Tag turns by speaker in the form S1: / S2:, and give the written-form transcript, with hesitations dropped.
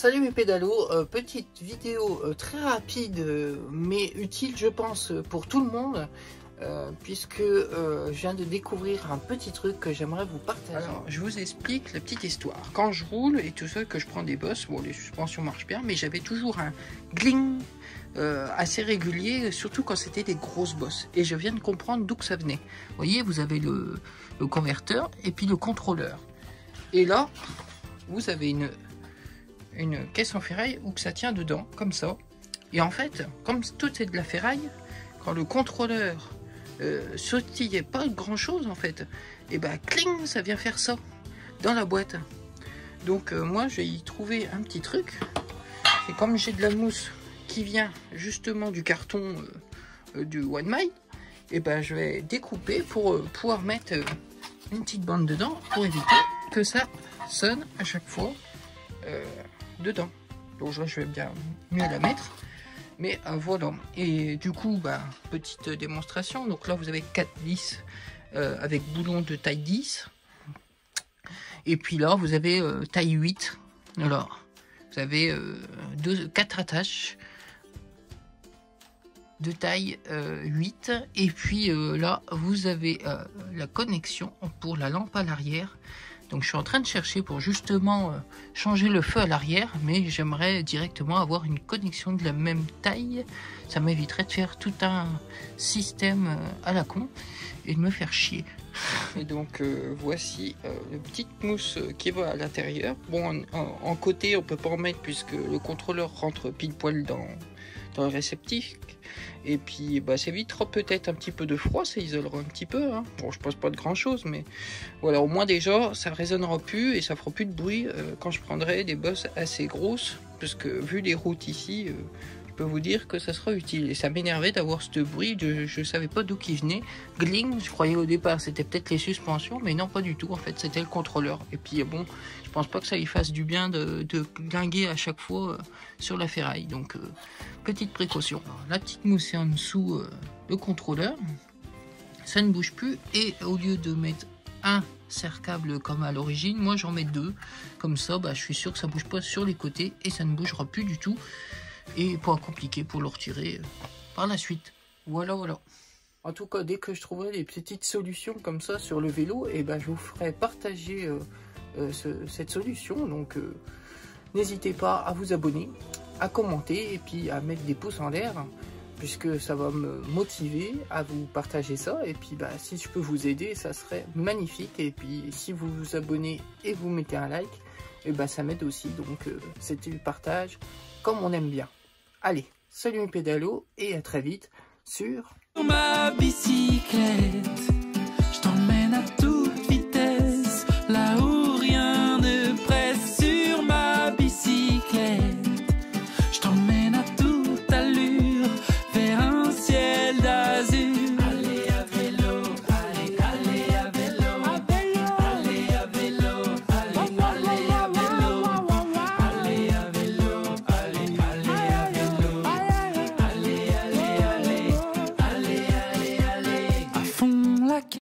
S1: Salut mes pédalos, petite vidéo très rapide mais utile je pense pour tout le monde puisque je viens de découvrir un petit truc que j'aimerais vous partager.
S2: Alors je vous explique la petite histoire. Quand je roule et tout ça, que je prends des bosses, bon les suspensions marchent bien, mais j'avais toujours un gling assez régulier, surtout quand c'était des grosses bosses. Et je viens de comprendre d'où que ça venait. Vous voyez, vous avez le converteur et puis le contrôleur. Et là, vous avez une caisse en ferraille où que ça tient dedans, comme ça. Et en fait, comme tout est de la ferraille, quand le contrôleur sautillait pas grand chose en fait, et ben cling, ça vient faire ça dans la boîte. Donc moi je vais y trouver un petit truc. Et comme j'ai de la mousse qui vient justement du carton du One Mile, et ben je vais découper pour pouvoir mettre une petite bande dedans pour éviter que ça sonne à chaque fois dedans. Donc je vais bien mieux la mettre. Mais voilà, et du coup, bah, petite démonstration. Donc là, vous avez 4 vis avec boulon de taille 10. Et puis là, vous avez taille 8. Alors, vous avez 4 attaches de taille 8. Et puis là, vous avez la connexion pour la lampe à l'arrière. Donc je suis en train de chercher pour justement changer le feu à l'arrière, mais j'aimerais directement avoir une connexion de la même taille. Ça m'éviterait de faire tout un système à la con et de me faire chier. Et donc voici la petite mousse qui va à l'intérieur. Bon, en côté on peut pas en mettre puisque le contrôleur rentre pile poil dans le réceptacle. Et puis bah, ça évitera peut-être un petit peu de froid, ça isolera un petit peu, hein. Bon, je pense pas de grand chose, mais voilà, au moins déjà ça résonnera plus et ça fera plus de bruit quand je prendrai des bosses assez grosses, parce que vu les routes ici, je peux vous dire que ça sera utile. Et ça m'énervait d'avoir ce bruit, je savais pas d'où qui venait. Gling, je croyais au départ c'était peut-être les suspensions, mais non, pas du tout, en fait c'était le contrôleur. Et puis bon, je pense pas que ça y fasse du bien de glinguer à chaque fois sur la ferraille, donc petite précaution. Alors, la petite mousse est en dessous le contrôleur, ça ne bouge plus, et au lieu de mettre un serre-câble comme à l'origine, moi j'en mets 2, comme ça bah, je suis sûr que ça bouge pas sur les côtés et ça ne bougera plus du tout, et pas compliqué pour le retirer par la suite. Voilà. En tout cas, dès que je trouverai des petites solutions comme ça sur le vélo, et ben je vous ferai partager cette solution. Donc n'hésitez pas à vous abonner, à commenter et puis à mettre des pouces en l'air, puisque ça va me motiver à vous partager ça. Et puis bah, si je peux vous aider, ça serait magnifique. Et puis si vous vous abonnez et vous mettez un like, et bah, ça m'aide aussi. Donc c'était le partage comme on aime bien. Allez, salut mes pédalos et à très vite sur
S3: ma bicyclette.